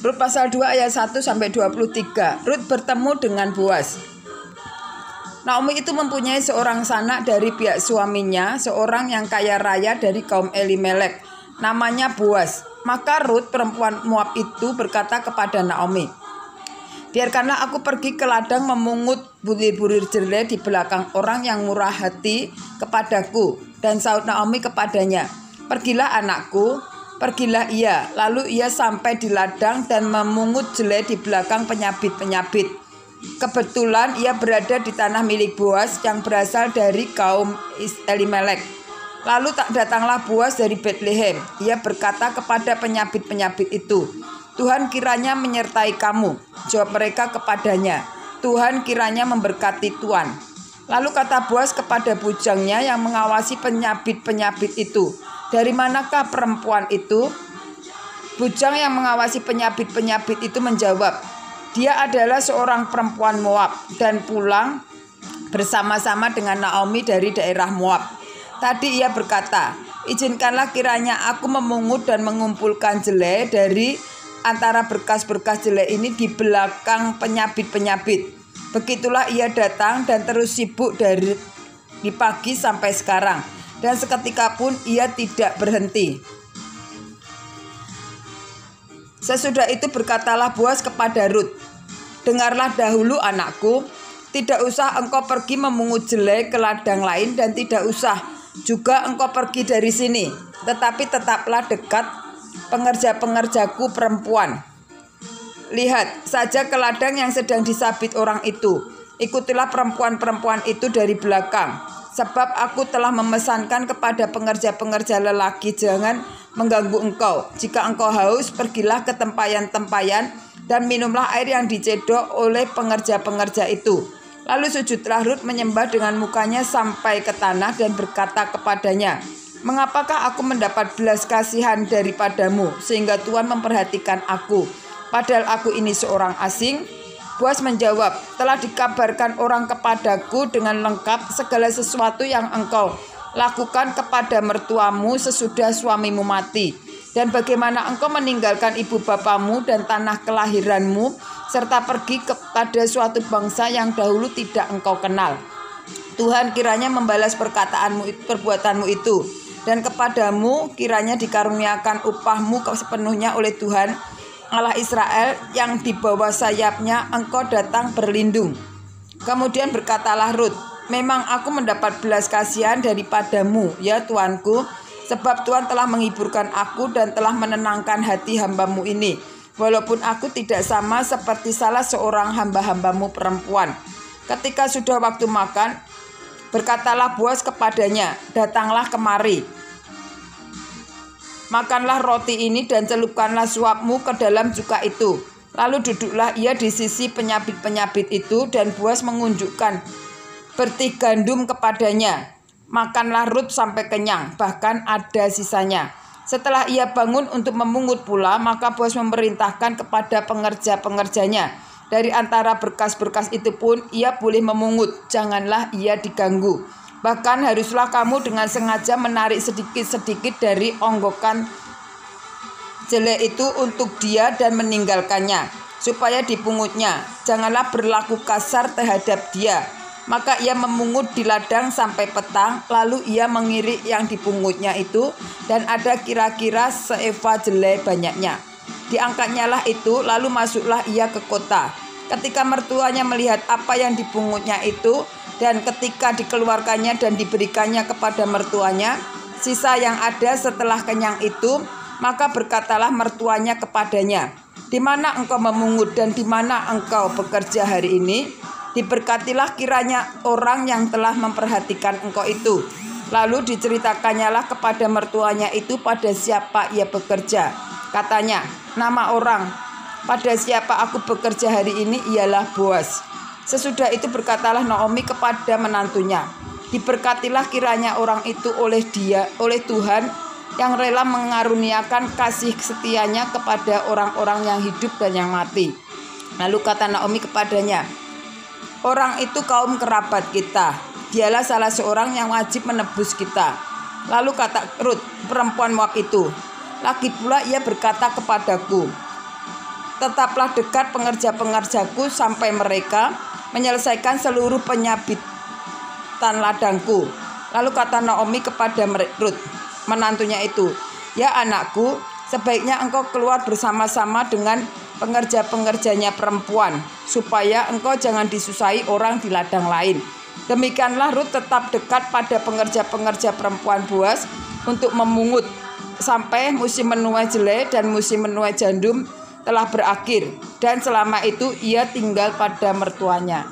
Rut pasal 2 ayat 1-23. Rut bertemu dengan Boas. Naomi itu mempunyai seorang sanak dari pihak suaminya, seorang yang kaya raya dari kaum Elimelek, namanya Boas. Maka Rut perempuan Moab itu berkata kepada Naomi, "Biarkanlah aku pergi ke ladang memungut bulir-bulir jelai di belakang orang yang murah hati kepadaku." Dan sahut Naomi kepadanya, "Pergilah anakku." Pergilah ia. Lalu ia sampai di ladang dan memungut jelai di belakang penyabit-penyabit. Kebetulan ia berada di tanah milik Boas yang berasal dari kaum Elimelek. Lalu datanglah Boas dari Betlehem. Ia berkata kepada penyabit-penyabit itu, "Tuhan kiranya menyertai kamu." Jawab mereka kepadanya, "Tuhan kiranya memberkati Tuan." Lalu kata Boas kepada bujangnya yang mengawasi penyabit-penyabit itu, "Dari manakah perempuan itu?" Bujang yang mengawasi penyabit-penyabit itu menjawab, "Dia adalah seorang perempuan Moab dan pulang bersama-sama dengan Naomi dari daerah Moab. Tadi ia berkata, 'Izinkanlah kiranya aku memungut dan mengumpulkan jelai dari antara berkas-berkas jelai ini di belakang penyabit-penyabit.' Begitulah ia datang dan terus sibuk dari pagi sampai sekarang, dan seketika pun ia tidak berhenti." Sesudah itu berkatalah Boas kepada Rut, "Dengarlah dahulu anakku, tidak usah engkau pergi memungut jelai ke ladang lain dan tidak usah juga engkau pergi dari sini, tetapi tetaplah dekat pengerja-pengerjaku perempuan. Lihat saja ke ladang yang sedang disabit orang itu. Ikutilah perempuan-perempuan itu dari belakang. Sebab aku telah memesankan kepada pengerja-pengerja lelaki, jangan mengganggu engkau. Jika engkau haus, pergilah ke tempayan-tempayan dan minumlah air yang dicedok oleh pengerja-pengerja itu." Lalu sujudlah Rut menyembah dengan mukanya sampai ke tanah dan berkata kepadanya, "Mengapakah aku mendapat belas kasihan daripadamu sehingga Tuhan memperhatikan aku, padahal aku ini seorang asing?" Boas menjawab, "Telah dikabarkan orang kepadaku dengan lengkap segala sesuatu yang engkau lakukan kepada mertuamu sesudah suamimu mati, dan bagaimana engkau meninggalkan ibu bapamu dan tanah kelahiranmu, serta pergi kepada suatu bangsa yang dahulu tidak engkau kenal. Tuhan kiranya membalas perbuatanmu itu, dan kepadamu kiranya dikaruniakan upahmu sepenuhnya oleh Tuhan Allah Israel, yang di bawah sayapnya engkau datang berlindung." Kemudian berkatalah Rut, "Memang aku mendapat belas kasihan daripadamu, ya Tuanku, sebab Tuhan telah menghiburkan aku dan telah menenangkan hati hambamu ini, walaupun aku tidak sama seperti salah seorang hamba-hambamu perempuan." Ketika sudah waktu makan, berkatalah Boas kepadanya, "Datanglah kemari. Makanlah roti ini dan celupkanlah suapmu ke dalam cuka itu." Lalu duduklah ia di sisi penyabit-penyabit itu, dan Boas mengunjukkan bertih gandum kepadanya. Makanlah Rut sampai kenyang, bahkan ada sisanya. Setelah ia bangun untuk memungut pula, maka Boas memerintahkan kepada pengerja-pengerjanya, "Dari antara berkas-berkas itu pun ia boleh memungut, janganlah ia diganggu. Bahkan haruslah kamu dengan sengaja menarik sedikit-sedikit dari onggokan jelai itu untuk dia dan meninggalkannya, supaya dipungutnya. Janganlah berlaku kasar terhadap dia." Maka ia memungut di ladang sampai petang, lalu ia mengirik yang dipungutnya itu, dan ada kira-kira seeva jelai banyaknya. Diangkatnyalah itu, lalu masuklah ia ke kota. Ketika mertuanya melihat apa yang dipungutnya itu, dan ketika dikeluarkannya dan diberikannya kepada mertuanya, sisa yang ada setelah kenyang itu, maka berkatalah mertuanya kepadanya, "Di mana engkau memungut dan di mana engkau bekerja hari ini? Diberkatilah kiranya orang yang telah memperhatikan engkau itu." Lalu diceritakannya kepada mertuanya itu pada siapa ia bekerja. Katanya, "Nama orang pada siapa aku bekerja hari ini ialah Boas." Sesudah itu berkatalah Naomi kepada menantunya, "Diberkatilah kiranya orang itu oleh Tuhan yang rela mengaruniakan kasih setianya kepada orang-orang yang hidup dan yang mati." Lalu kata Naomi kepadanya, "Orang itu kaum kerabat kita. Dialah salah seorang yang wajib menebus kita." Lalu kata Rut, perempuan Moab itu, "Lagi pula ia berkata kepadaku, Tetaplah dekat pengerja-pengerjaku sampai mereka menyelesaikan seluruh penyabitan ladangku. Lalu kata Naomi kepada Rut, menantunya itu, ya anakku, sebaiknya engkau keluar bersama-sama dengan pengerja-pengerjanya perempuan, supaya engkau jangan disusahi orang di ladang lain. Demikianlah Rut tetap dekat pada pengerja-pengerja perempuan Boas untuk memungut sampai musim menuai jelai dan musim menuai gandum telah berakhir, dan selama itu ia tinggal pada mertuanya.